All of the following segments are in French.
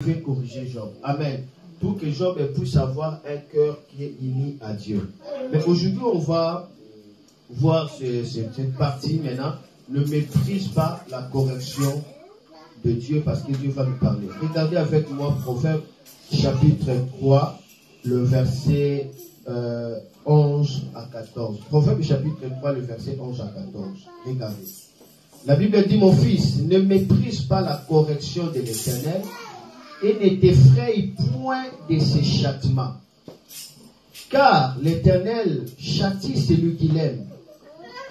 devait corriger Job. Amen. Pour que Job puisse avoir un cœur qui est uni à Dieu. Mais aujourd'hui, on va voir cette partie maintenant. Ne méprise pas la correction de Dieu parce que Dieu va nous parler. Regardez avec moi Proverbe chapitre 3, le verset 11 à 14. Proverbe chapitre 3, le verset 11 à 14. Regardez. La Bible dit, mon fils, ne méprise pas la correction de l'Éternel et ne t'effraie point de ses châtiments. Car l'Éternel châtie celui qu'il aime,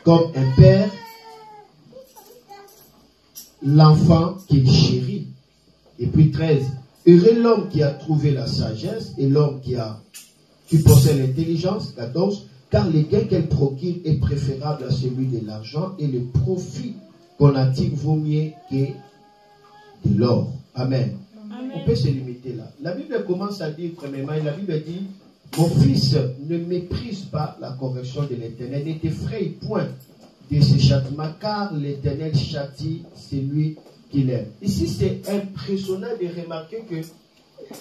comme un père l'enfant qu'il chérit. Et puis 13. Heureux l'homme qui a trouvé la sagesse et l'homme qui possède l'intelligence. 14. Car le gain qu'elle procure est préférable à celui de l'argent et le profit qu'on attire vaut mieux que de l'or. Amen. On peut se limiter là. La Bible commence à dire, premièrement, la Bible dit, mon fils, ne méprise pas la correction de l'Éternel, ne t'effraie point de ses châtiments, car l'Éternel châtie celui qu'il aime. Ici, c'est impressionnant de remarquer que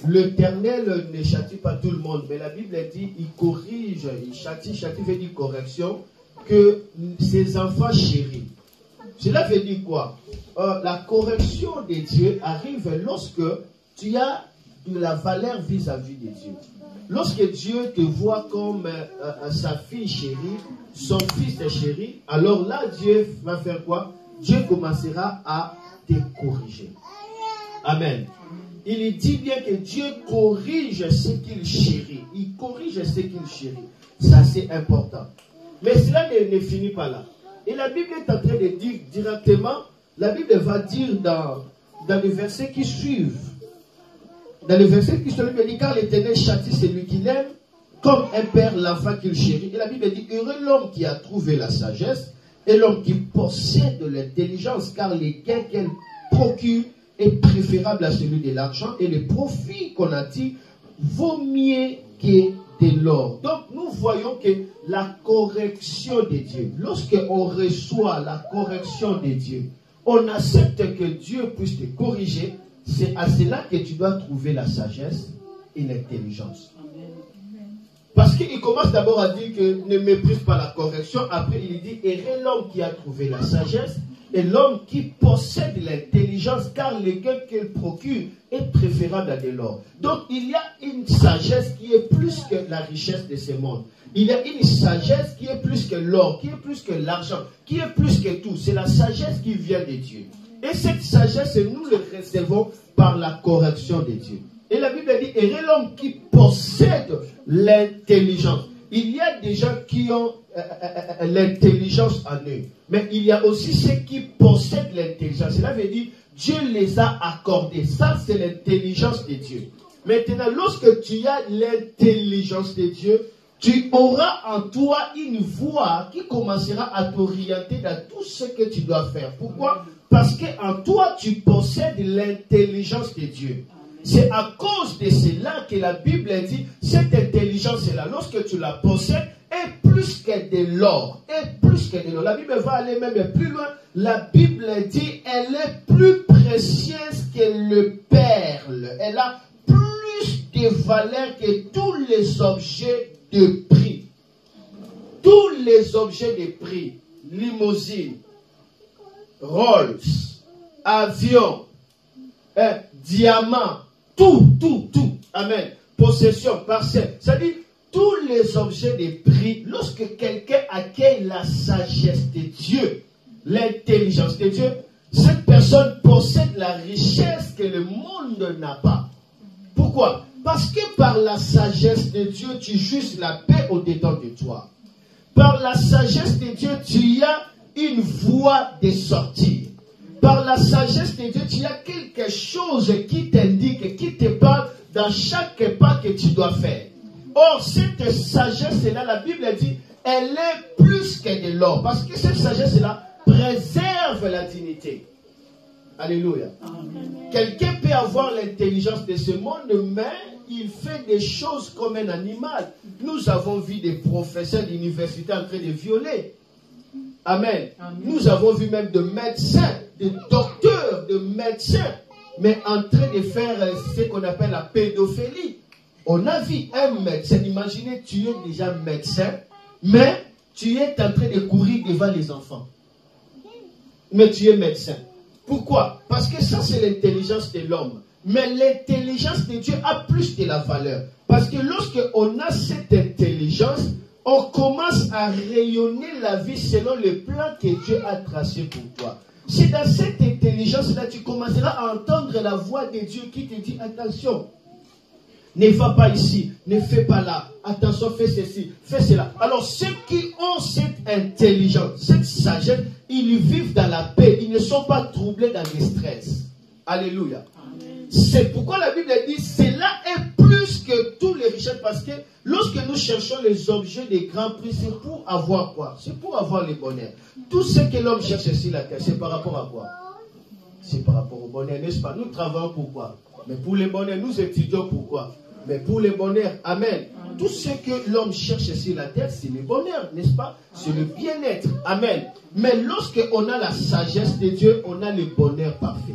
l'Éternel ne châtie pas tout le monde, mais la Bible dit, il corrige, il châtie veut dire correction, que ses enfants chéris. Cela veut dire quoi? La correction de Dieu arrive lorsque tu as de la valeur vis-à-vis de Dieu. Lorsque Dieu te voit comme sa fille chérie, son fils est chéri, alors là, Dieu va faire quoi? Dieu commencera à te corriger. Amen. Il dit bien que Dieu corrige ce qu'il chérit. Il corrige ce qu'il chérit. Ça, c'est important. Mais cela ne finit pas là. Et la Bible est en train de dire directement, la Bible va dire dans les versets qui suivent, dans les versets qui suivent, il dit, car l'Éternel châtie celui qu'il aime, comme un père l'enfant qu'il chérit. Et la Bible dit, heureux l'homme qui a trouvé la sagesse et l'homme qui possède l'intelligence, car les gains qu'elle procure est préférable à celui de l'argent et le profit qu'on attire vaut mieux que de l'or. Donc nous voyons que la correction de Dieu, lorsqu'on reçoit la correction de Dieu, on accepte que Dieu puisse te corriger, c'est à cela que tu dois trouver la sagesse et l'intelligence. Parce qu'il commence d'abord à dire que ne méprise pas la correction, après il dit, heureux l'homme qui a trouvé la sagesse et l'homme qui possède l'intelligence, car le gain qu'elle procure est préférable à de l'or. Donc il y a une sagesse qui est plus que la richesse de ce monde. Il y a une sagesse qui est plus que l'or, qui est plus que l'argent, qui est plus que tout. C'est la sagesse qui vient de Dieu. Et cette sagesse, nous le recevons par la correction de Dieu. Et la Bible dit, heureux l'homme qui possède l'intelligence. Il y a des gens qui ont l'intelligence en eux. Mais il y a aussi ceux qui possèdent l'intelligence. Cela veut dire, Dieu les a accordés. Ça, c'est l'intelligence de Dieu. Maintenant, lorsque tu as l'intelligence de Dieu, tu auras en toi une voix qui commencera à t'orienter dans tout ce que tu dois faire. Pourquoi? Parce qu'en toi, tu possèdes l'intelligence de Dieu. C'est à cause de cela que la Bible dit, cette intelligence-là, lorsque tu la possèdes, est plus que de l'or. Est plus que de l'or. La Bible va aller même plus loin. La Bible dit, elle est plus précieuse que le perle. Elle a plus de valeur que tous les objets de prix. Tous les objets de prix. Limousine, Rolls, avion, diamant, tout. Amen. Possession, parcelle. C'est-à-dire, tous les objets de prix, lorsque quelqu'un accueille la sagesse de Dieu, l'intelligence de Dieu, cette personne possède la richesse que le monde n'a pas. Pourquoi? Parce que par la sagesse de Dieu, tu juges la paix au-dedans de toi. Par la sagesse de Dieu, tu as une voie de sortie. Par la sagesse de Dieu, tu as quelque chose qui t'indique, qui te parle dans chaque pas que tu dois faire. Or, cette sagesse-là, la Bible dit, elle est plus que de l'or. Parce que cette sagesse-là préserve la dignité. Alléluia. Quelqu'un peut avoir l'intelligence de ce monde, mais il fait des choses comme un animal. Nous avons vu des professeurs d'université en train de violer. Amen. Nous avons vu même de médecins, de docteurs, de médecins mais en train de faire ce qu'on appelle la pédophilie. On a vu un médecin, imaginez, tu es déjà médecin, mais tu es en train de courir devant les enfants. Mais tu es médecin. Pourquoi? Parce que ça, c'est l'intelligence de l'homme. Mais l'intelligence de Dieu a plus de la valeur. Parce que lorsque on a cette intelligence, on commence à rayonner la vie selon le plan que Dieu a tracé pour toi. C'est dans cette intelligence-là que tu commenceras à entendre la voix de Dieu qui te dit attention. Ne va pas ici, ne fais pas là. Attention, fais ceci, fais cela. Alors ceux qui ont cette intelligence, cette sagesse, ils vivent dans la paix. Ils ne sont pas troublés dans le stress. Alléluia. C'est pourquoi la Bible dit, cela est plus que tous les richesses. Parce que lorsque nous cherchons les objets des grands prix, c'est pour avoir quoi? C'est pour avoir le bonheur. Tout ce que l'homme cherche sur la terre, c'est par rapport à quoi? C'est par rapport au bonheur, n'est-ce pas? Nous travaillons pour quoi? Mais pour le bonheur, nous étudions pourquoi? Mais pour le bonheur, amen. Tout ce que l'homme cherche sur la terre, c'est le bonheur, n'est-ce pas? C'est le bien-être, amen. Mais lorsque on a la sagesse de Dieu, on a le bonheur parfait.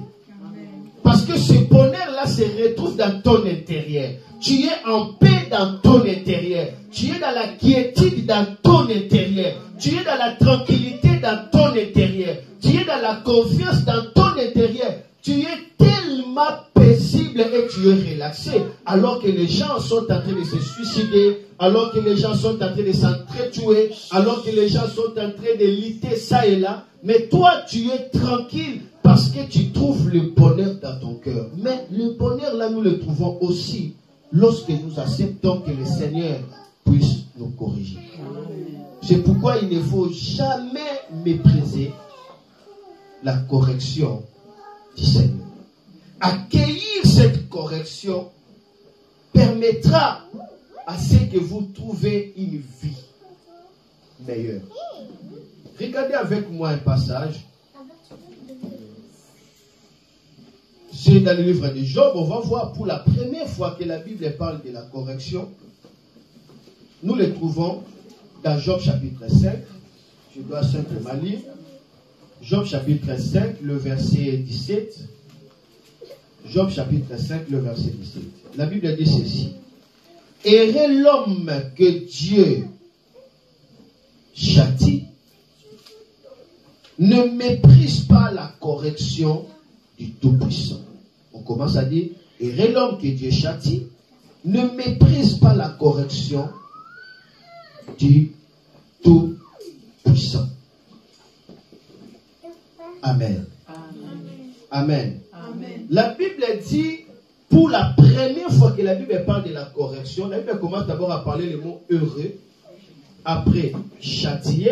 Parce que ce bonheur-là se retrouve dans ton intérieur. Tu es en paix dans ton intérieur. Tu es dans la quiétude dans ton intérieur. Tu es dans la tranquillité dans ton intérieur. Tu es dans la confiance dans ton intérieur. Tu es tellement paisible et tu es relaxé. Alors que les gens sont en train de se suicider, alors que les gens sont en train de s'entretuer, alors que les gens sont en train de lutter ça et là. Mais toi, tu es tranquille parce que tu trouves le bonheur dans ton cœur. Mais le bonheur, là, nous le trouvons aussi lorsque nous acceptons que le Seigneur puisse nous corriger. C'est pourquoi il ne faut jamais mépriser la correction du Seigneur. Accueillir cette correction permettra à ce que vous trouvez une vie meilleure. Regardez avec moi un passage. C'est dans le livre de Job. On va voir pour la première fois que la Bible parle de la correction. Nous le trouvons dans Job chapitre 5. Je dois simplement lire. Job chapitre 5, le verset 17. Job chapitre 5, le verset 17. La Bible dit ceci. Heureux l'homme que Dieu châtie, ne méprise pas la correction du Tout-Puissant. On commence à dire, heureux l'homme que Dieu châtie, ne méprise pas la correction du Tout-Puissant. Amen. Amen. Amen. La Bible dit, pour la première fois que la Bible parle de la correction, la Bible commence d'abord à parler le mot heureux, après châtier,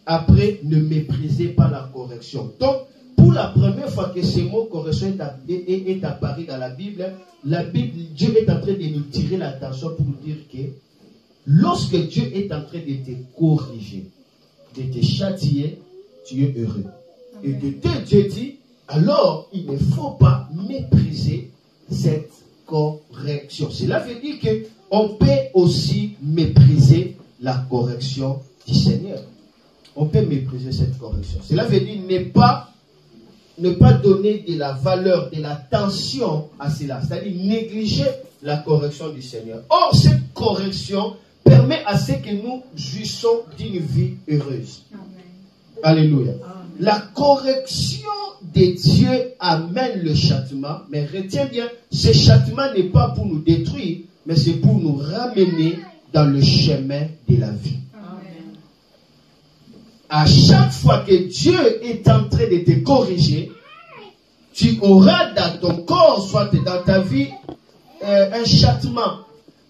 après ne méprisez pas la correction. Donc, pour la première fois que ce mot correction est apparu dans la Bible, Dieu est en train de nous tirer l'attention pour nous dire que lorsque Dieu est en train de te corriger, de te châtier, tu es heureux. Et de Dieu dit, alors il ne faut pas mépriser cette correction. Cela veut dire qu'on peut aussi mépriser la correction du Seigneur. On peut mépriser cette correction. Cela veut dire ne pas donner de la valeur, de l'attention à cela. C'est-à-dire négliger la correction du Seigneur. Or, cette correction permet à ce que nous jouissons d'une vie heureuse. Amen. Alléluia. Amen. La correction de Dieu amène le châtiment, mais retiens bien, ce châtiment n'est pas pour nous détruire, mais c'est pour nous ramener dans le chemin de la vie. Amen. À chaque fois que Dieu est en train de te corriger, tu auras dans ton corps, soit dans ta vie, un châtiment.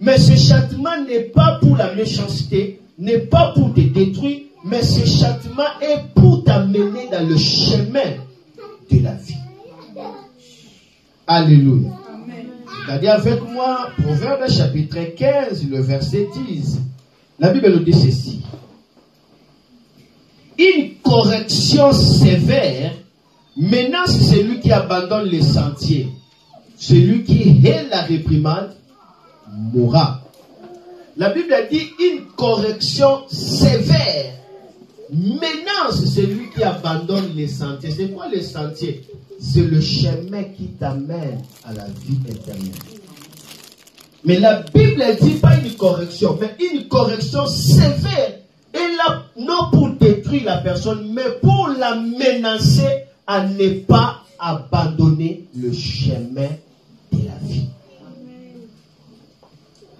Mais ce châtiment n'est pas pour la méchanceté, n'est pas pour te détruire, mais ce châtiment est pour t'amener dans le chemin de la vie. Alléluia. Regardez avec moi, Proverbe chapitre 15, le verset 10. La Bible nous dit ceci. Une correction sévère menace celui qui abandonne les sentiers. Celui qui hait la réprimande mourra. La Bible dit une correction sévère menace celui qui abandonne les sentiers. C'est quoi les sentiers? c'est le chemin qui t'amène à la vie éternelle. Mais la Bible dit pas une correction, mais une correction sévère. Et là, non pour détruire la personne, mais pour la menacer à ne pas abandonner le chemin de la vie.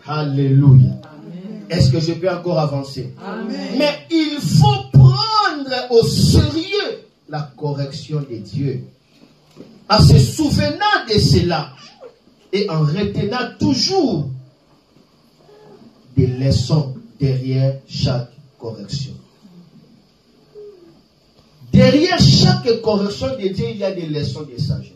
Alléluia. Est-ce que je peux encore avancer? Amen. Mais il faut prendre au sérieux la correction de Dieu. En se souvenant de cela et en retenant toujours des leçons derrière chaque correction. Derrière chaque correction de Dieu, il y a des leçons de sagesse.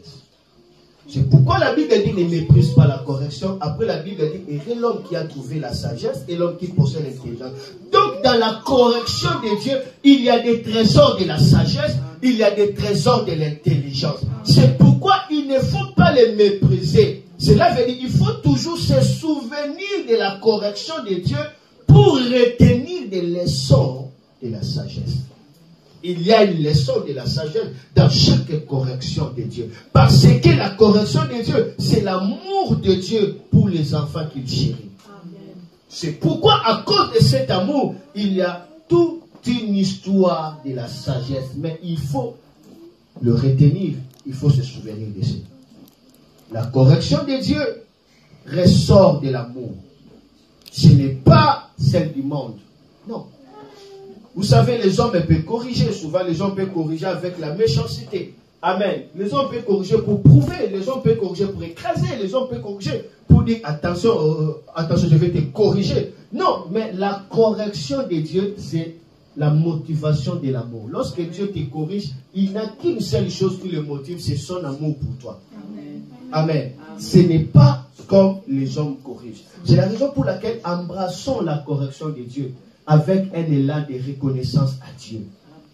C'est pourquoi la Bible dit ne méprise pas la correction. Après la Bible dit et l'homme qui a trouvé la sagesse et l'homme qui possède l'intelligence. Donc dans la correction de Dieu, il y a des trésors de la sagesse, il y a des trésors de l'intelligence. C'est pourquoi il ne faut pas les mépriser. Cela veut dire qu'il faut toujours se souvenir de la correction de Dieu pour retenir des leçons de la sagesse. Il y a une leçon de la sagesse dans chaque correction de Dieu. Parce que la correction de Dieu, c'est l'amour de Dieu pour les enfants qu'il chérit. C'est pourquoi, à cause de cet amour, il y a toute une histoire de la sagesse. Mais il faut le retenir, il faut se souvenir de ça. La correction de Dieu ressort de l'amour. Ce n'est pas celle du monde. Non. Vous savez, les hommes peuvent corriger. Souvent, les hommes peuvent corriger avec la méchanceté. Amen. Les hommes peuvent corriger pour prouver. Les hommes peuvent corriger pour écraser. Les hommes peuvent corriger pour dire attention, attention, je vais te corriger. Non, mais la correction de Dieu, c'est la motivation de l'amour. Lorsque Dieu te corrige, il n'a qu'une seule chose qui le motive, c'est son amour pour toi. Amen. Amen. Ce n'est pas comme les hommes corrigent. C'est la raison pour laquelle embrassons la correction de Dieu avec un élan de reconnaissance à Dieu.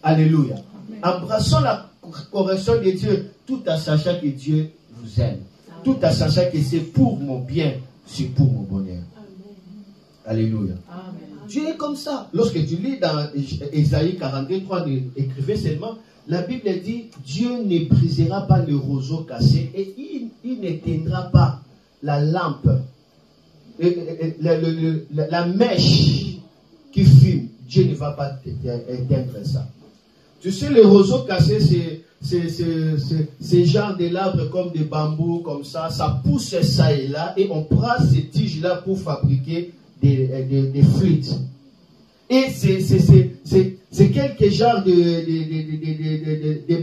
Alléluia. Embrassons la correction de Dieu tout en sachant que Dieu vous aime. Tout en sachant que c'est pour mon bien, c'est pour mon bonheur. Alléluia. Dieu est comme ça. Lorsque tu lis dans Ésaïe 42, 3, écrivez seulement, la Bible dit, Dieu ne brisera pas le roseau cassé et il n'éteindra pas la lampe, la mèche qui fume. Dieu ne va pas éteindre ça. Tu sais, le roseau cassé, c'est genre de l'arbre comme des bambous, comme ça. Ça pousse ça et là. Et on prend ces tiges-là pour fabriquer des flûtes. Et c'est quelques genres de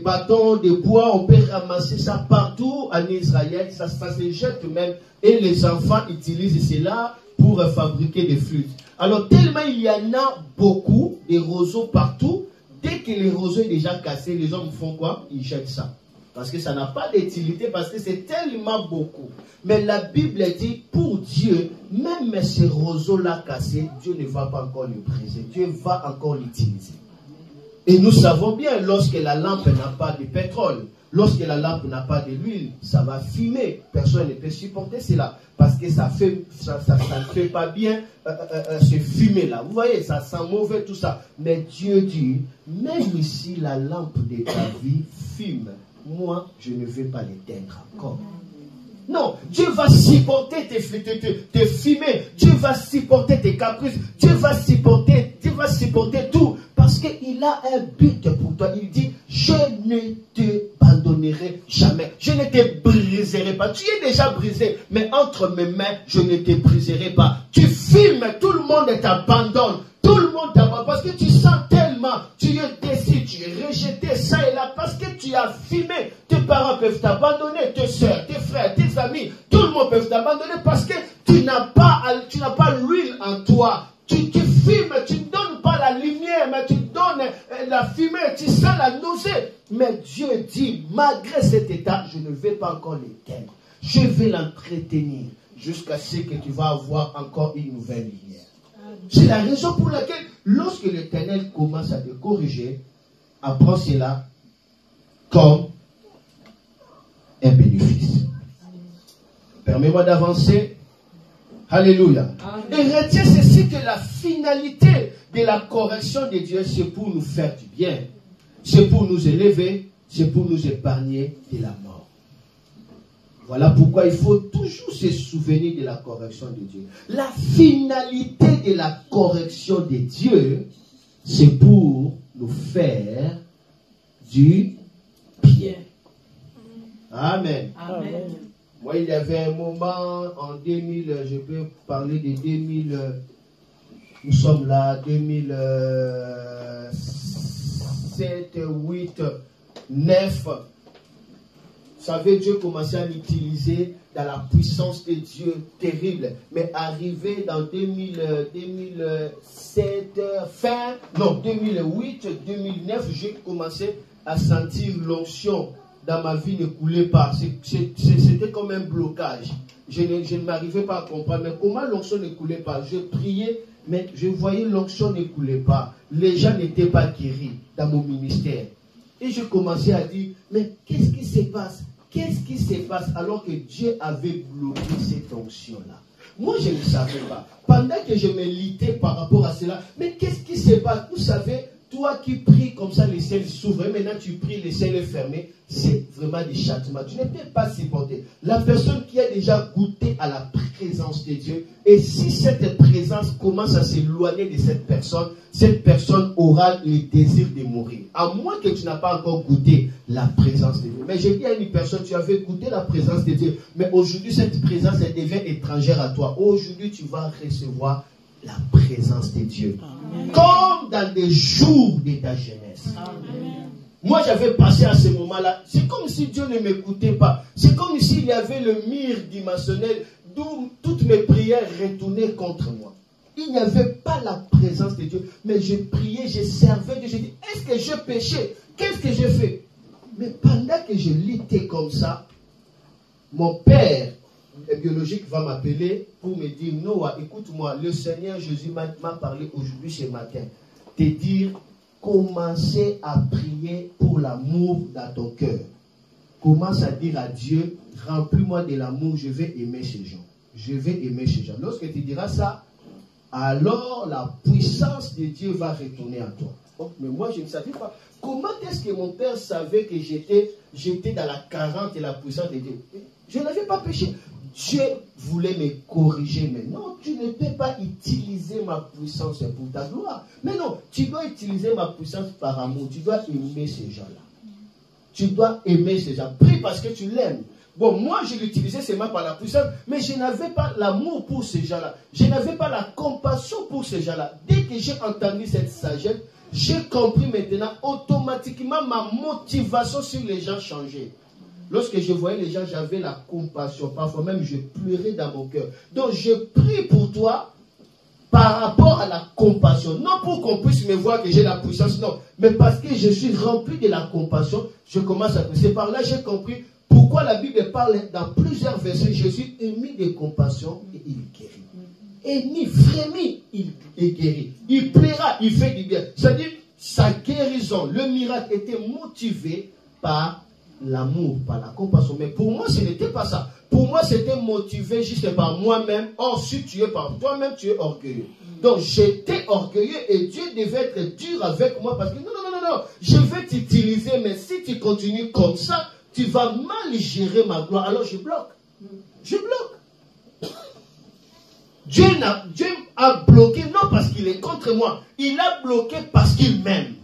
bâtons, de bois. On peut ramasser ça partout en Israël. Ça se jette même. Et les enfants utilisent cela pour fabriquer des flûtes. Alors, tellement il y en a beaucoup, des roseaux partout, dès que le roseau est déjà cassé, les hommes font quoi? Ils jettent ça. Parce que ça n'a pas d'utilité, parce que c'est tellement beaucoup. Mais la Bible dit, pour Dieu, même ces roseaux-là cassés, Dieu ne va pas encore le briser. Dieu va encore l'utiliser. Et nous savons bien, lorsque la lampe n'a pas de pétrole, lorsque la lampe n'a pas de l'huile, ça va fumer. Personne ne peut supporter cela. Parce que ça ne fait pas bien ce fumer-là. Vous voyez, ça sent mauvais tout ça. Mais Dieu dit, même si la lampe de ta vie fume, moi, je ne vais pas l'éteindre encore. Non, Dieu va supporter tes fumées. Dieu va supporter tes caprices. Dieu va supporter tout. Parce qu'il a un but pour toi. Il dit, je ne te pardonnerai jamais. Je ne te briserai pas. Tu es déjà brisé. Mais entre mes mains, je ne te briserai pas. Tu fumes, tout le monde t'abandonne. Tout le monde t'abandonne. Parce que tu sens tellement. Tu es déçu, tu es rejeté, ça et là. Parce que tu as fumé. Tes parents peuvent t'abandonner. Tes soeurs, tes frères, tes amis. Tout le monde peut t'abandonner. Parce que tu n'as pas l'huile en toi. Tu fumes, tu ne donnes pas la lumière, mais tu donnes la fumée, tu sens la nausée. Mais Dieu dit, malgré cet état, je ne vais pas encore l'éteindre. Je vais l'entretenir jusqu'à ce que tu vas avoir encore une nouvelle lumière. C'est la raison pour laquelle, lorsque l'Éternel commence à te corriger, apprends cela comme un bénéfice. Permets-moi d'avancer. Alléluia. Et retiens ceci, que la finalité de la correction de Dieu, c'est pour nous faire du bien. C'est pour nous élever. c'est pour nous épargner de la mort. Voilà pourquoi il faut toujours se souvenir de la correction de Dieu. La finalité de la correction de Dieu, c'est pour nous faire du bien. Amen. Amen. Moi, il y avait un moment en 2000, je peux parler de 2000, nous sommes là, 2007, 8, 9. Vous savez, Dieu commençait à l'utiliser dans la puissance de Dieu terrible. Mais arrivé dans 2007, 2008, 2009, j'ai commencé à sentir l'onction dans ma vie ne coulait pas. C'était comme un blocage. Je ne m'arrivais pas à comprendre. Mais comment l'onction ne coulait pas? Je priais, mais je voyais l'onction ne coulait pas. Les gens n'étaient pas guéris dans mon ministère. Et je commençais à dire, mais qu'est-ce qui se passe? Qu'est-ce qui se passe alors que Dieu avait bloqué cette onction-là? Moi, je ne savais pas. Pendant que je me litais par rapport à cela, mais qu'est-ce qui se passe? Vous savez, toi qui pries comme ça, les ciels s'ouvrent, et maintenant tu pries, les ciels fermés, c'est vraiment des châtiments. Tu ne peux pas supporter. La personne qui a déjà goûté à la présence de Dieu, et si cette présence commence à s'éloigner de cette personne aura le désir de mourir. À moins que tu n'as pas encore goûté la présence de Dieu. Mais j'ai dit à une personne, tu avais goûté la présence de Dieu, mais aujourd'hui cette présence, elle devient étrangère à toi. Aujourd'hui, tu vas recevoir la présence de Dieu. Amen. Comme dans des jours de ta jeunesse. Amen. Moi, j'avais passé à ce moment-là. C'est comme si Dieu ne m'écoutait pas. C'est comme s'il y avait le mur dimensionnel d'où toutes mes prières retournaient contre moi. Il n'y avait pas la présence de Dieu. Mais je priais, je servais Dieu. Je dis, est-ce que je péchais? Qu'est-ce que j'ai fait? Mais pendant que je luttais comme ça, mon père biologique va m'appeler pour me dire, Noah, écoute-moi, le Seigneur Jésus m'a parlé aujourd'hui ce matin. Te dire, commencez à prier pour l'amour dans ton cœur. Commence à dire à Dieu, remplis-moi de l'amour, je vais aimer ces gens. Je vais aimer ces gens. Lorsque tu diras ça, alors la puissance de Dieu va retourner à toi. Oh, mais moi, je ne savais pas. Comment est-ce que mon père savait que j'étais dans la carente et la puissance de Dieu? Je n'avais pas péché. Dieu voulait me corriger, mais non, tu ne peux pas utiliser ma puissance pour ta gloire. Mais non, tu dois utiliser ma puissance par amour. Tu dois aimer ces gens-là. Tu dois aimer ces gens. Prie parce que tu l'aimes. Bon, moi, je l'utilisais seulement par la puissance, mais je n'avais pas l'amour pour ces gens-là. Je n'avais pas la compassion pour ces gens-là. Dès que j'ai entendu cette sagesse, j'ai compris maintenant, automatiquement, ma motivation sur les gens changeait. Lorsque je voyais les gens, j'avais la compassion. Parfois même, je pleurais dans mon cœur. Donc, je prie pour toi par rapport à la compassion. Non pour qu'on puisse me voir que j'ai la puissance, non. Mais parce que je suis rempli de la compassion, je commence à prier. C'est par là que j'ai compris pourquoi la Bible parle dans plusieurs versets. Jésus émis de compassion et il guérit. Émis, frémit, il est guéri. Il plaira, il fait du bien. C'est-à-dire, sa guérison, le miracle était motivé par l'amour, par la compassion. Mais pour moi, ce n'était pas ça. Pour moi, c'était motivé juste par moi-même. Or, si tu es par toi-même, tu es orgueilleux. Donc, j'étais orgueilleux et Dieu devait être dur avec moi parce que non, je vais t'utiliser, mais si tu continues comme ça, tu vas mal gérer ma gloire. Alors, je bloque. Je bloque. Dieu a bloqué, non parce qu'il est contre moi. Il a bloqué parce qu'il m'aime.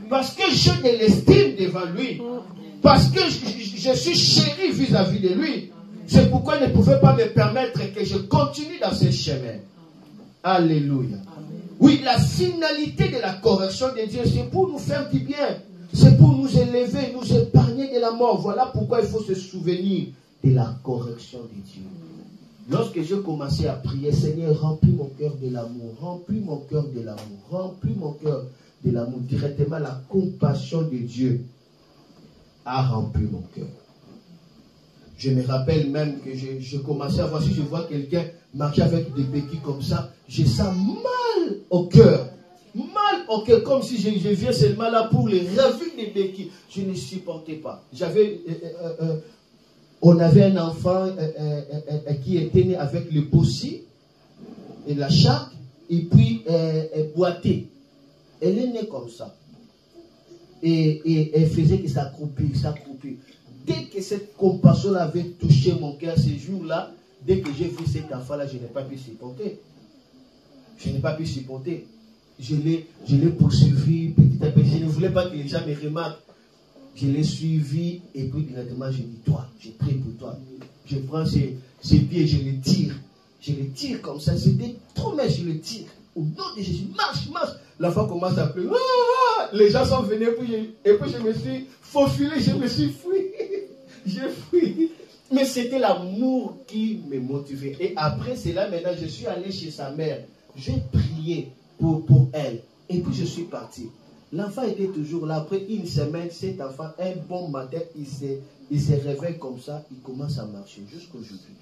Parce que j'ai de l'estime devant lui. Parce que je suis chéri vis-à-vis de lui. C'est pourquoi il ne pouvait pas me permettre que je continue dans ce chemin. Alléluia. Oui, la finalité de la correction de Dieu, c'est pour nous faire du bien. C'est pour nous élever, nous épargner de la mort. Voilà pourquoi il faut se souvenir de la correction de Dieu. Lorsque je commençais à prier, Seigneur, remplis mon cœur de l'amour, remplis mon cœur de l'amour, remplis mon cœur de l'amour. Directement, la compassion de Dieu a rempli mon cœur. Je me rappelle même que je commençais à voir, si je vois quelqu'un marcher avec des béquilles comme ça, je sens mal au cœur. Mal au cœur, comme si je viens seulement là pour les ravir des béquilles. Je ne supportais pas. On avait un enfant qui était né avec le bossi et la chatte, et puis boité. Elle est née comme ça. Et elle faisait que ça croupit. Dès que cette compassion avait touché mon cœur ce jour-là, dès que j'ai vu cet enfant-là, je n'ai pas pu supporter. Je l'ai poursuivi petit à petit. Je ne voulais pas que les gens me remarquent. Je l'ai suivi et puis directement je dis, toi, je prie pour toi. Je prends ses pieds et je les tire. Je les tire comme ça. C'était trop, mais je les tire. Au nom de Jésus, marche. L'enfant commence à pleurer. Les gens sont venus et puis je me suis faufilé, je me suis fui. J'ai fui. Mais c'était l'amour qui me motivait. Et après cela, maintenant, je suis allé chez sa mère. J'ai prié pour elle. Et puis je suis parti. L'enfant était toujours là. Après une semaine, cet enfant, un bon matin, il se réveille comme ça. Il commence à marcher jusqu'aujourd'hui.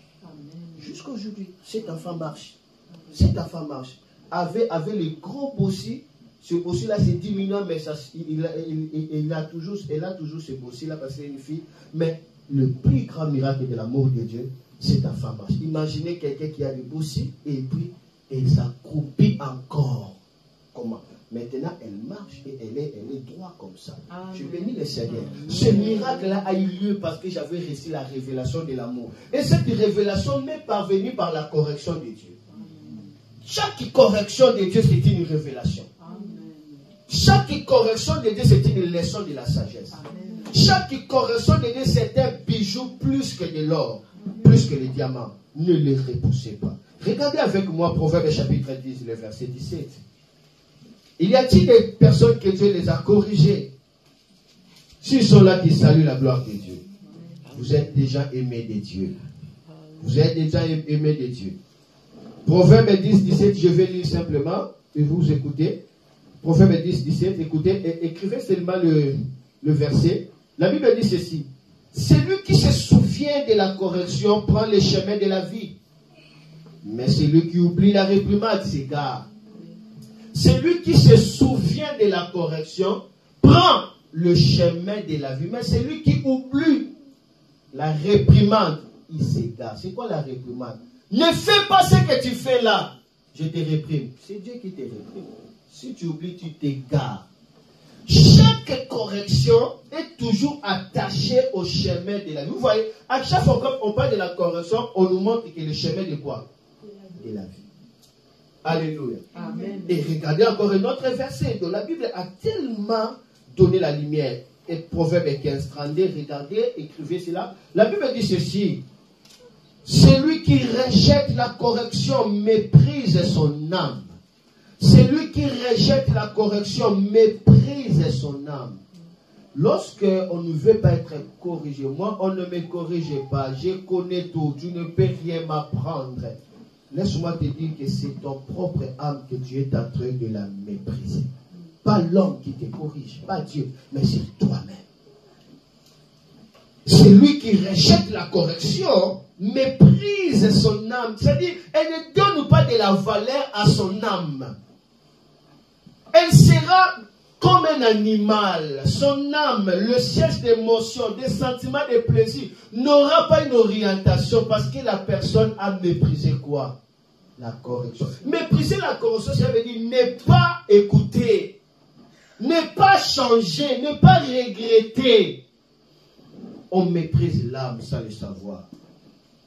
Cet enfant marche. Avait les gros bossis. Ce bossis-là, c'est diminuant, mais ça, elle a toujours ce bossis-là parce que c'est une fille. Mais le plus grand miracle de l'amour de Dieu, cet enfant marche. Imaginez quelqu'un qui a des bossis et puis ça croupit encore. Comment? Maintenant, elle marche et elle est droite comme ça. Amen. Je bénis le Seigneur. Amen. Ce miracle-là a eu lieu parce que j'avais reçu la révélation de l'amour. Et cette révélation m'est parvenue par la correction de Dieu. Amen. Chaque correction de Dieu, c'est une révélation. Amen. Chaque correction de Dieu, c'est une leçon de la sagesse. Amen. Chaque correction de Dieu, c'est un bijou plus que de l'or, plus que les diamants. Ne les repoussez pas. Regardez avec moi Proverbe chapitre 10, le verset 17. Il y a-t-il des personnes que Dieu les a corrigées? S'ils sont là qui saluent la gloire de Dieu, vous êtes déjà aimés de Dieu. Vous êtes déjà aimés de Dieu. Proverbe 10, 17, je vais lire simplement et vous écoutez. Proverbe 10, 17, écoutez, et écrivez seulement le verset. La Bible dit ceci. Celui qui se souvient de la correction prend le chemin de la vie. Mais celui qui oublie la réprimande s'égare. Celui qui se souvient de la correction prend le chemin de la vie. Mais celui qui oublie la réprimande, il s'égare. C'est quoi la réprimande? Ne fais pas ce que tu fais là. Je te réprime. C'est Dieu qui te réprime. Si tu oublies, tu t'égares. Chaque correction est toujours attachée au chemin de la vie. Vous voyez, à chaque fois qu'on parle de la correction, on nous montre que le chemin de quoi? De la vie. Alléluia. Amen. Et regardez encore un autre verset. Donc la Bible a tellement donné la lumière. Et Proverbe 15, 32, regardez, écrivez cela. La Bible dit ceci. Celui qui rejette la correction méprise son âme. Celui qui rejette la correction méprise son âme. Lorsque on ne veut pas être corrigé, moi on ne me corrige pas, je connais tout, tu ne peux rien m'apprendre. Laisse-moi te dire que c'est ton propre âme que tu es en train de la mépriser. Pas l'homme qui te corrige, pas Dieu, mais c'est toi-même. Celui qui rejette la correction méprise son âme. C'est-à-dire, elle ne donne pas de la valeur à son âme. Elle sera comme un animal. Son âme, le siège d'émotion, des sentiments de plaisir, n'aura pas une orientation parce que la personne a méprisé quoi? La correction. Mépriser la correction, ça veut dire ne pas écouter, ne pas changer, ne pas regretter. On méprise l'âme sans le savoir.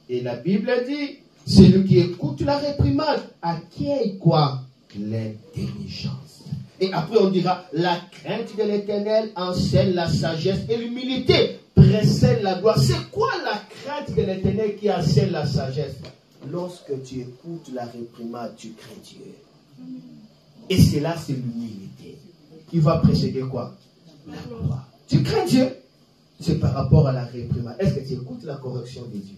Et la Bible dit, celui qui écoute la réprimande acquiert quoi? L'intelligence. Et après on dira, la crainte de l'Éternel enseigne la sagesse et l'humilité précède la gloire. C'est quoi la crainte de l'Éternel qui enseigne la sagesse? Lorsque tu écoutes la réprimande, tu crains Dieu. Et cela, c'est l'humilité qui va précéder quoi? La gloire. Tu crains Dieu? C'est par rapport à la réprimande. Est-ce que tu écoutes la correction de Dieu?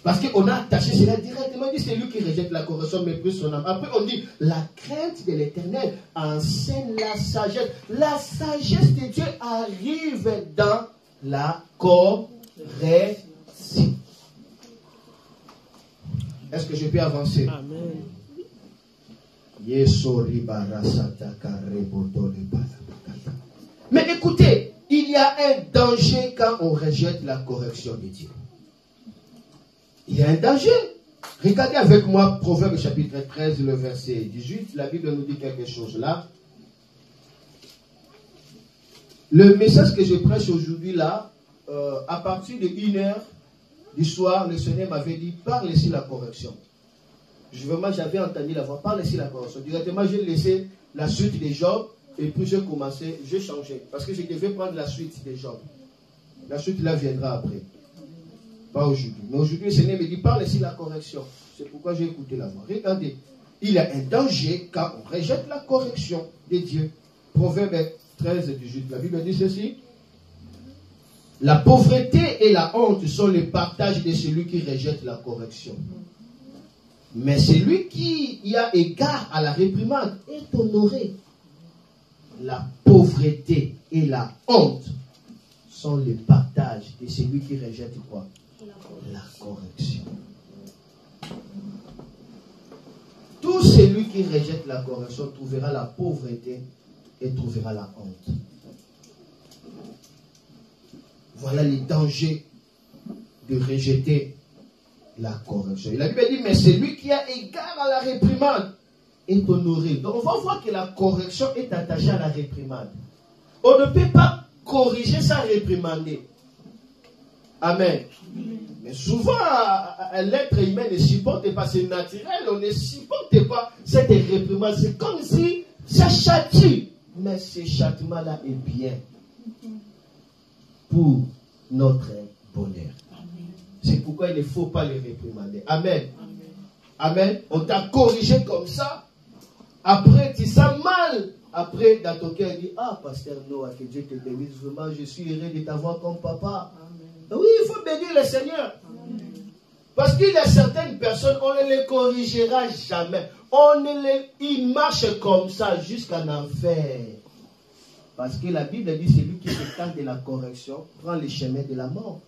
Parce qu'on a attaché cela directement. On dit c'est lui qui rejette la correction, méprise son âme. Après, on dit la crainte de l'Éternel enseigne la sagesse. La sagesse de Dieu arrive dans la correction. Est-ce que je peux avancer? Amen. Mais écoutez, il y a un danger quand on rejette la correction de Dieu. Il y a un danger. Regardez avec moi Proverbe chapitre 13, le verset 18. La Bible nous dit quelque chose là. Le message que je prêche aujourd'hui là, à partir de 1h du soir, le Seigneur m'avait dit, parle ici la correction. J'avais entendu la voix, parle ici la correction. Directement, j'ai laissé la suite des Job, et puis j'ai commencé, j'ai changé. Parce que je devais prendre la suite des Job. La suite là viendra après. Pas aujourd'hui. Mais aujourd'hui, le Seigneur me dit, parle ici la correction. C'est pourquoi j'ai écouté la voix. Regardez, il y a un danger quand on rejette la correction de Dieu. Proverbe 13, 18. La Bible dit ceci. La pauvreté et la honte sont le partage de celui qui rejette la correction. Mais celui qui y a égard à la réprimande est honoré. La pauvreté et la honte sont le partage de celui qui rejette quoi? La correction. Tout celui qui rejette la correction trouvera la pauvreté et trouvera la honte. Voilà les dangers de rejeter la correction. Et la Bible dit, mais celui qui a égard à la réprimande est honoré. Donc on va voir que la correction est attachée à la réprimande. On ne peut pas corriger sans réprimander. Amen. Mais souvent, l'être humain ne supporte pas, c'est naturel, on ne supporte pas cette réprimande. C'est comme si ça châtie. Mais ce châtiment-là est bien pour notre bonheur. C'est pourquoi il ne faut pas les réprimander. Amen. Amen. On t'a corrigé comme ça. Après, tu sens mal. Après, dans ton cœur, il dit, ah, pasteur Noah, que Dieu te bénisse. Vraiment, je suis heureux de t'avoir comme papa. Amen. Oui, il faut bénir le Seigneur. Amen. Parce qu'il y a certaines personnes, on ne les corrigera jamais. Ils marchent comme ça jusqu'en enfer. Parce que la Bible dit, celui qui se tente de la correction prend le chemin de la mort.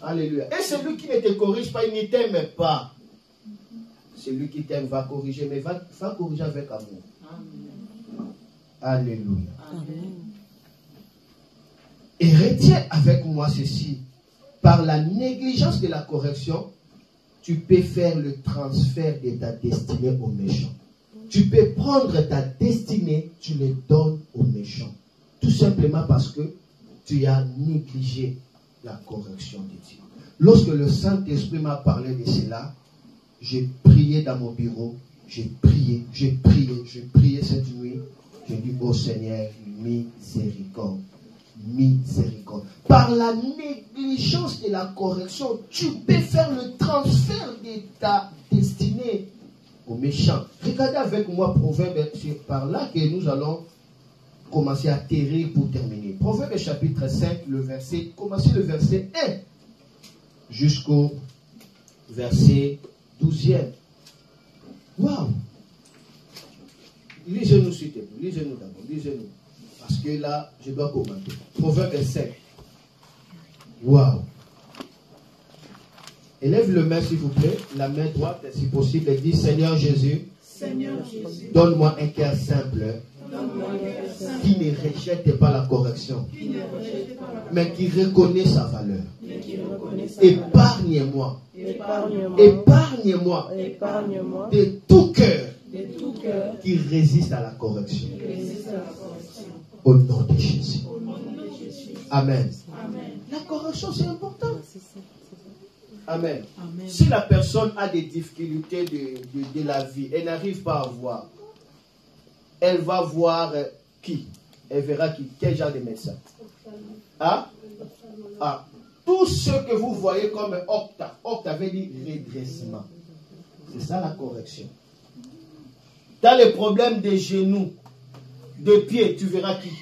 Alléluia. Et celui qui ne te corrige pas, il ne t'aime pas. Celui qui t'aime va corriger, mais va corriger avec amour. Amen. Alléluia. Amen. Et retiens avec moi ceci. Par la négligence de la correction, tu peux faire le transfert de ta destinée au méchant. Tu peux prendre ta destinée, tu le donnes au méchant. Tout simplement parce que tu as négligé la correction de Dieu. Lorsque le Saint-Esprit m'a parlé de cela, j'ai prié dans mon bureau, j'ai prié cette nuit. J'ai dit, oh Seigneur, miséricorde, miséricorde. Par la négligence de la correction, tu peux faire le transfert de ta destinée au méchant. Regardez avec moi Proverbe, c'est par là que nous allons commencer à atterrir pour terminer. Proverbe chapitre 5, commencez le verset 1 jusqu'au verset 12e. Waouh! Lisez-nous s'il te plaît. Lisez-nous d'abord. Lisez-nous. Parce que là, je dois commenter. Proverbe 5. Waouh! Élève le main s'il vous plaît. La main droite si possible. Et dit, Seigneur Jésus, donne-moi un cœur simple. Qui ne rejette pas la correction, mais qui reconnaît sa valeur. Épargne-moi de tout cœur qui résiste à la correction. Au nom de Jésus. Amen. La correction, c'est important. Amen. Si la personne a des difficultés de la vie, elle n'arrive pas à voir. Elle va voir qui? Elle verra qui? Quel genre de médecin? Ah? Ah. Tout ce que vous voyez comme octa. Octa veut dire redressement. C'est ça la correction. Tu as les problèmes des genoux, de pieds, tu verras qui?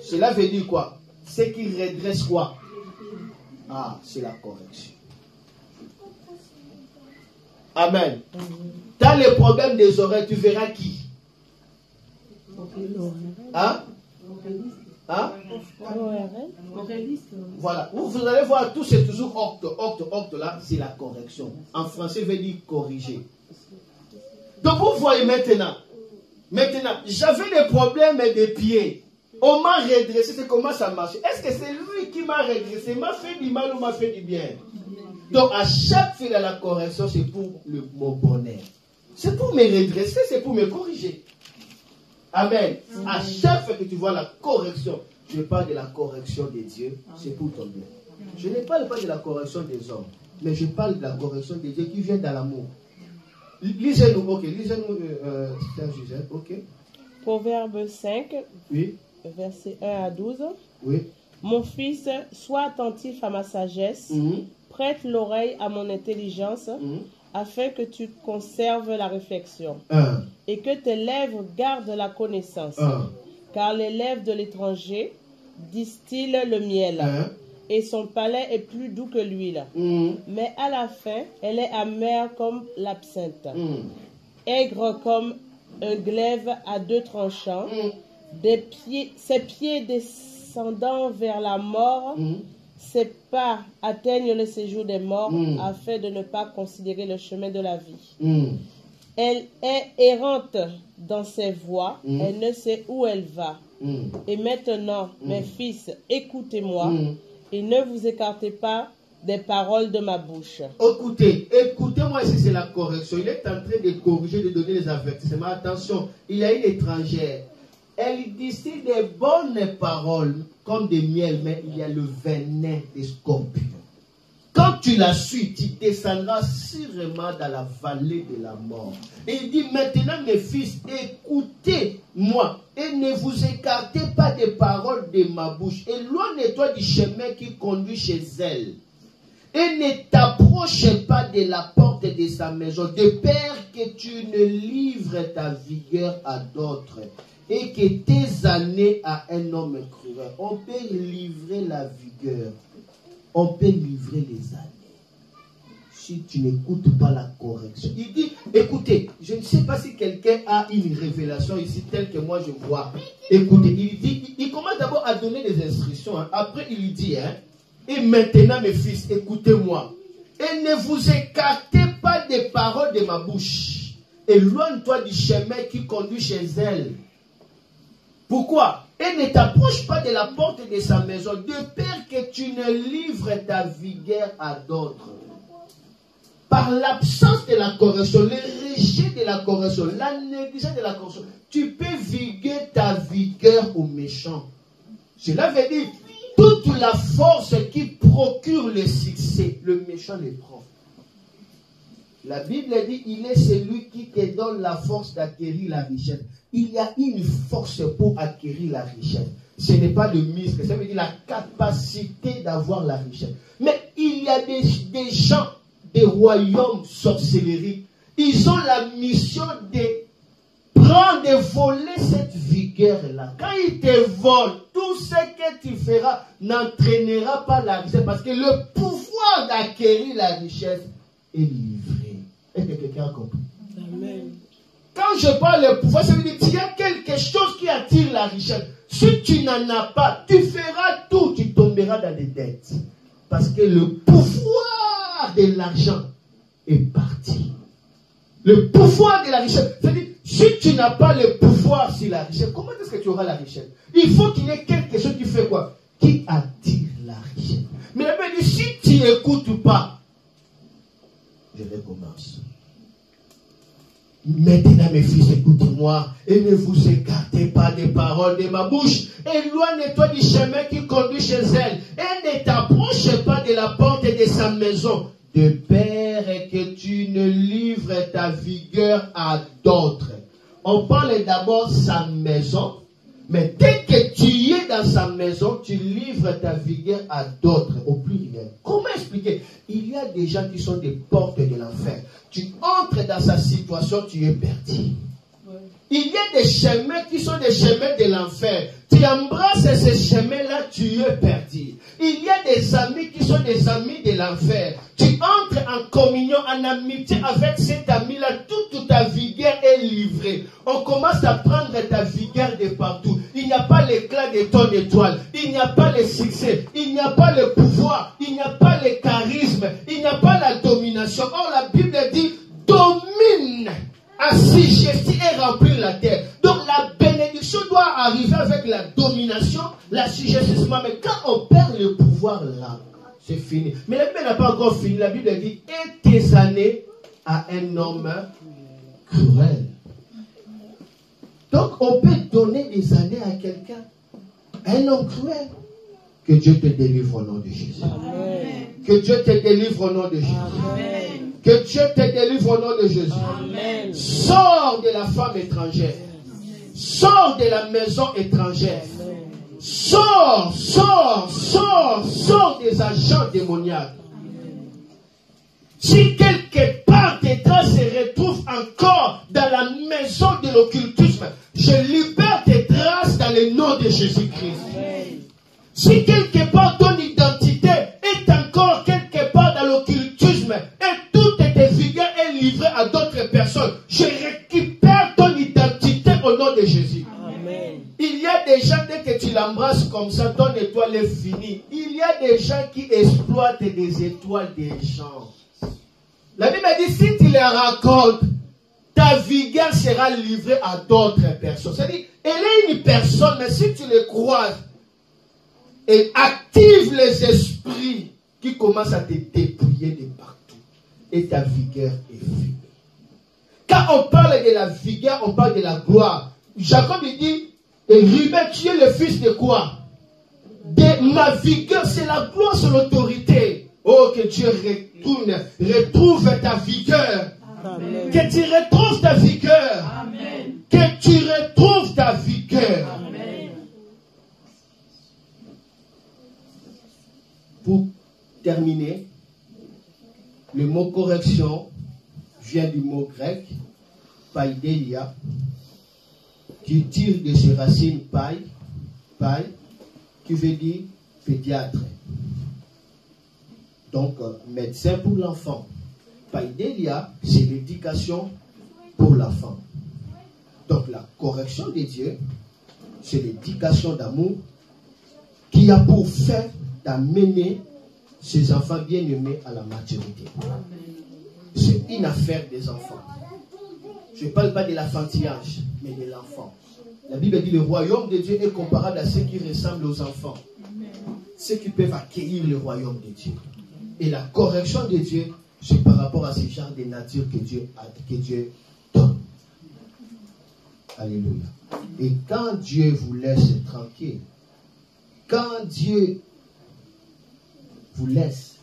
Cela veut dire quoi? C'est qui redresse quoi? Ah, c'est la correction. Amen. Tu as les problèmes des oreilles, tu verras qui? Hein? Hein? Voilà. Vous allez voir, tout c'est toujours octe là, c'est la correction. En français, veut dire corriger. Donc vous voyez maintenant, j'avais des problèmes des pieds. On m'a redressé, c'est comment ça marche? Est-ce que c'est lui qui m'a redressé? M'a fait du mal ou m'a fait du bien? Donc à chaque fois la correction, c'est pour mon bonheur. C'est pour me redresser, c'est pour me corriger. Amen. À chaque fois que tu vois la correction, je parle de la correction de Dieu, c'est pour ton bien. Je ne parle pas de la correction des hommes, mais je parle de la correction de Dieu qui vient dans l'amour. Lisez-nous, ok, lisez-nous, ok. Proverbe 5, oui. Versets 1 à 12. Oui. Mon fils, sois attentif à ma sagesse, prête l'oreille à mon intelligence, afin que tu conserves la réflexion, et que tes lèvres gardent la connaissance. Car les lèvres de l'étranger distillent le miel, et son palais est plus doux que l'huile. Mais à la fin, elle est amère comme l'absinthe, aigre comme un glaive à deux tranchants, ses pieds descendant vers la mort, ses pas atteignent le séjour des morts, afin de ne pas considérer le chemin de la vie. Elle est errante dans ses voies, elle ne sait où elle va. Et maintenant, mes fils, écoutez-moi, et ne vous écartez pas des paroles de ma bouche. Écoutez-moi, ici c'est la correction. Il est en train de corriger, de donner des avertissements. Attention, il y a une étrangère. Elle distille des bonnes paroles comme des miels, mais il y a le venin des scorpions. Quand tu la suis, tu descendras sûrement dans la vallée de la mort. Et il dit maintenant, mes fils, écoutez-moi et ne vous écartez pas des paroles de ma bouche. Éloigne-toi du chemin qui conduit chez elle. Et ne t'approche pas de la porte de sa maison, de peur que tu ne livres ta vigueur à d'autres et que tes années à un homme cruel. On peut livrer la vigueur, on peut livrer les années si tu n'écoutes pas la correction. Il dit, écoutez, je ne sais pas si quelqu'un a une révélation ici telle que moi je vois. Écoutez, il commence d'abord à donner des instructions. Après il dit, et maintenant mes fils, écoutez-moi. Et ne vous écartez pas des paroles de ma bouche. Éloigne-toi du chemin qui conduit chez elle. Pourquoi? Et ne t'approche pas de la porte de sa maison, de peur que tu ne livres ta vigueur à d'autres. Par l'absence de la correction, le rejet de la correction, la négligence de la correction, tu peux viguer ta vigueur aux méchants. Cela veut dire, toute la force qui procure le succès, le méchant les prend. La Bible dit, il est celui qui te donne la force d'acquérir la richesse. Il y a une force pour acquérir la richesse. Ce n'est pas le muscle, ça veut dire la capacité d'avoir la richesse. Mais il y a des gens, des royaumes sorcelleries. Ils ont la mission de prendre, de voler cette vigueur-là. Quand ils te volent, tout ce que tu feras n'entraînera pas la richesse. Parce que le pouvoir d'acquérir la richesse est livré. Est-ce que quelqu'un a compris? Amen. Quand je parle de pouvoir, ça veut dire qu'il y a quelque chose qui attire la richesse. Si tu n'en as pas, tu feras tout, tu tomberas dans les dettes. Parce que le pouvoir de l'argent est parti. Le pouvoir de la richesse. C'est-à-dire, si tu n'as pas le pouvoir sur la richesse, comment est-ce que tu auras la richesse? Il faut qu'il y ait quelque chose qui fait quoi? Qui attire la richesse. Mais la Bible dit, si tu n'écoutes pas, je recommence. Maintenant, mes fils, écoutez-moi et ne vous écartez pas des paroles de ma bouche. Éloigne-toi du chemin qui conduit chez elle et ne t'approche pas de la porte de sa maison, de peur que tu ne livres ta vigueur à d'autres. On parle d'abord de sa maison, mais dès que tu es dans sa maison, tu livres ta vigueur à d'autres, au pluriel. Comment expliquer? Il y a des gens qui sont des portes de l'enfer. Tu entres dans sa situation, tu es perdu. Ouais. Il y a des chemins qui sont des chemins de l'enfer. Tu embrasses ces chemins-là, tu es perdu. Il y a des amis qui sont des amis de l'enfer. Tu entres en communion, en amitié avec cet ami-là, toute ta vigueur est livrée. On commence à prendre ta vigueur de partout. Il n'y a pas l'éclat de ton étoile. Il n'y a pas le succès. Il n'y a pas le pouvoir. Il n'y a pas le charisme. Il n'y a pas la domination. Or, la Bible dit, domine, assujettis et remplir la terre. Donc, la bénédiction doit arriver avec la domination, l'assujettissement. Mais quand on perd le pouvoir là, c'est fini. Mais la Bible n'a pas encore fini. La Bible dit, et tes années à un homme cruel. Donc, on peut donner des années à quelqu'un, un homme cruel. Que Dieu te délivre au nom de Jésus. Amen. Que Dieu te délivre au nom de Jésus. Amen. Que Dieu te délivre au nom de Jésus. Amen. Sors de la femme étrangère. Sors de la maison étrangère. Amen. Sors des agents démoniaques. Si quelque part tes traces se retrouvent encore dans la maison de l'occultisme, je libère tes traces dans le nom de Jésus-Christ. Si quelque part ton identité est encore quelque part dans l'occultisme et toute tes vigueur est livrée à d'autres personnes, je récupère ton identité au nom de Jésus. Amen. Il y a des gens, dès que tu l'embrasses comme ça, ton étoile est finie. Il y a des gens qui exploitent des étoiles des gens. La Bible dit, si tu les racontes, ta vigueur sera livrée à d'autres personnes. C'est-à-dire, elle est une personne, mais si tu les croises, elle active les esprits qui commencent à te dépouiller de partout. Et ta vigueur est finie. Quand on parle de la vigueur, on parle de la gloire. Jacob il dit, Ruben, tu es le fils de quoi? De ma vigueur, c'est la gloire, c'est l'autorité. Oh, que Dieu retrouve ta vigueur. Amen. Que tu retrouves ta vigueur. Amen. Que tu retrouves ta vigueur. Amen. Pour terminer, le mot correction vient du mot grec, paidélia, qui tire de ses racines paille, qui veut dire pédiatre. Donc, médecin pour l'enfant. Paidélia, c'est l'éducation pour l'enfant. Donc, la correction de Dieu, c'est l'éducation d'amour qui a pour fait d'amener ses enfants bien-aimés à la maturité. C'est une affaire des enfants. Je ne parle pas de l'enfantillage, mais de l'enfant. La Bible dit le royaume de Dieu est comparable à ceux qui ressemblent aux enfants. Ceux qui peuvent accueillir le royaume de Dieu. Et la correction de Dieu, c'est par rapport à ce genre de nature que Dieu donne. Alléluia. Et quand Dieu vous laisse tranquille, quand Dieu vous laisse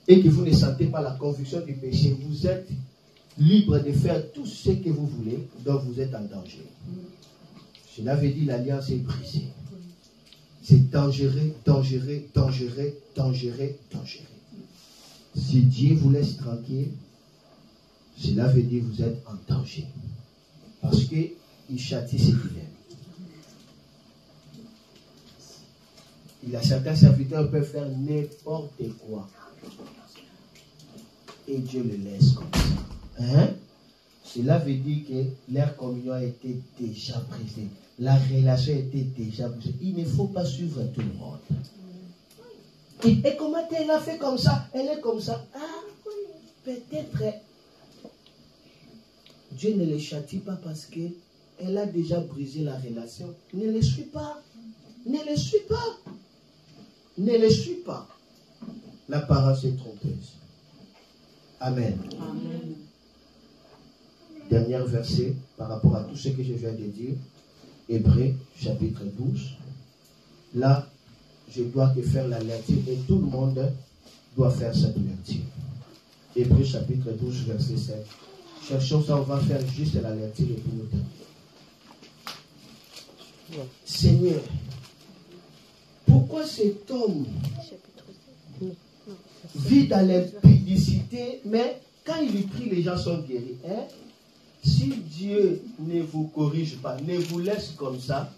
et que vous ne sentez pas la conviction du péché, vous êtes libre de faire tout ce que vous voulez, donc vous êtes en danger. Cela veut dire l'alliance est brisée. C'est dangereux, dangereux, dangereux, dangereux, dangereux. Si Dieu vous laisse tranquille, cela veut dire que vous êtes en danger. Parce qu'il châtie ses vilains. Il a certains serviteurs qui peuvent faire n'importe quoi. Et Dieu le laisse comme ça. Hein? Cela veut dire que leur communion a été déjà brisée. La relation a été déjà brisée. Il ne faut pas suivre tout le monde. Et comment elle a fait comme ça? Elle est comme ça. Ah, peut-être. Dieu ne le châtie pas parce qu'elle a déjà brisé la relation. Ne le suis pas. Ne le suis pas. Ne le suis pas. La parole est trompeuse. Amen. Amen. Dernier verset par rapport à tout ce que je viens de dire. Hébreux chapitre 12. Là, je dois que faire la lecture et tout le monde doit faire cette lecture. Hébreux chapitre 12 verset 7. Cherchons ça, on va faire juste la lecture et puis nous terminer. Seigneur, pourquoi cet homme vit dans l'impudicité, mais quand il prie, les gens sont guéris. Hein? Si Dieu ne vous corrige pas, ne vous laisse comme ça,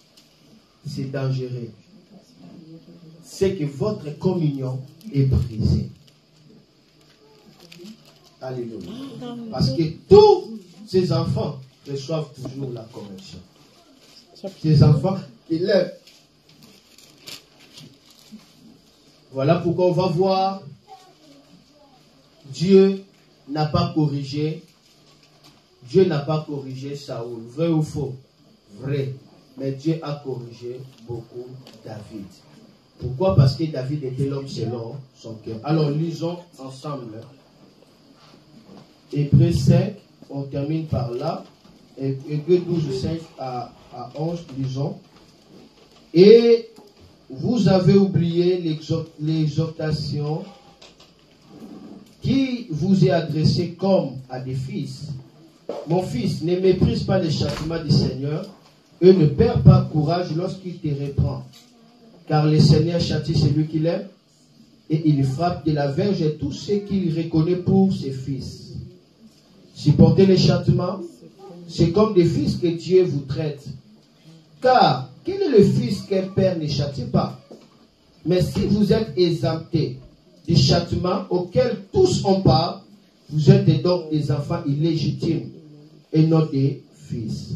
c'est dangereux. C'est que votre communion est brisée. Alléluia. Parce que tous ces enfants reçoivent toujours la correction. Ces enfants qui lèvent. Voilà pourquoi on va voir Dieu n'a pas corrigé. Dieu n'a pas corrigé Saoul. Vrai ou faux? Vrai. Mais Dieu a corrigé beaucoup David. Pourquoi? Parce que David était l'homme selon son cœur. Alors lisons ensemble. Hébreux 5, on termine par là. Hébreux 12, 5 à à 11, disons. Et vous avez oublié l'exhortation qui vous est adressée comme à des fils. Mon fils, ne méprise pas les châtiments du Seigneur et ne perds pas courage lorsqu'il te reprend. Car le Seigneur châtie celui qu'il aime et il frappe de la verge et tous ceux qu'il reconnaît pour ses fils. Supportez les châtiments, c'est comme des fils que Dieu vous traite. Car quel est le fils qu'un père ne châtie pas? Mais si vous êtes exemptés du châtiment auquel tous ont part, vous êtes donc des enfants illégitimes et non des fils.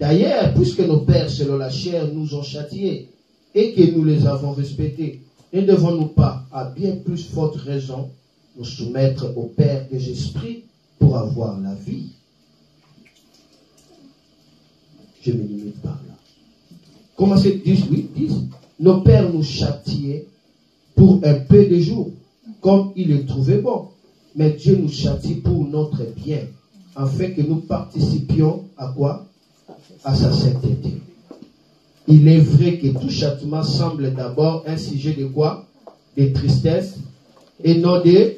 D'ailleurs, puisque nos pères selon la chair nous ont châtiés et que nous les avons respectés, ne devons-nous pas, à bien plus forte raison, nous soumettre au Père des esprits pour avoir la vie? Je me limite par là. Commencez 10, oui, 10. Nos pères nous châtiaient pour un peu de jours, comme ils le trouvaient bon. Mais Dieu nous châtie pour notre bien, afin que nous participions à quoi? À sa sainteté. Il est vrai que tout châtiment semble d'abord un sujet de quoi? De tristesse et non de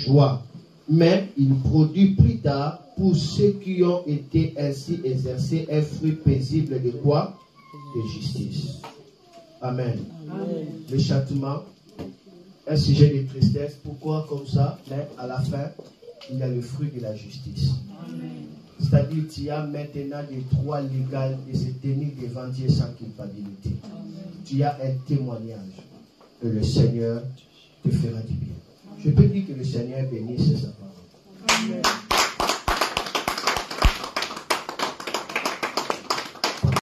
joie. Mais il produit plus tard, pour ceux qui ont été ainsi exercés, un fruit paisible de quoi? De justice. Amen. Amen. Le châtiment, un sujet de tristesse. Pourquoi comme ça? Mais à la fin, il y a le fruit de la justice. C'est-à-dire qu'il y a maintenant des droits légaux de se tenir devant Dieu sans culpabilité. Tu as un témoignage que le Seigneur te fera du bien. Je peux dire que le Seigneur bénisse sa parole. Amen.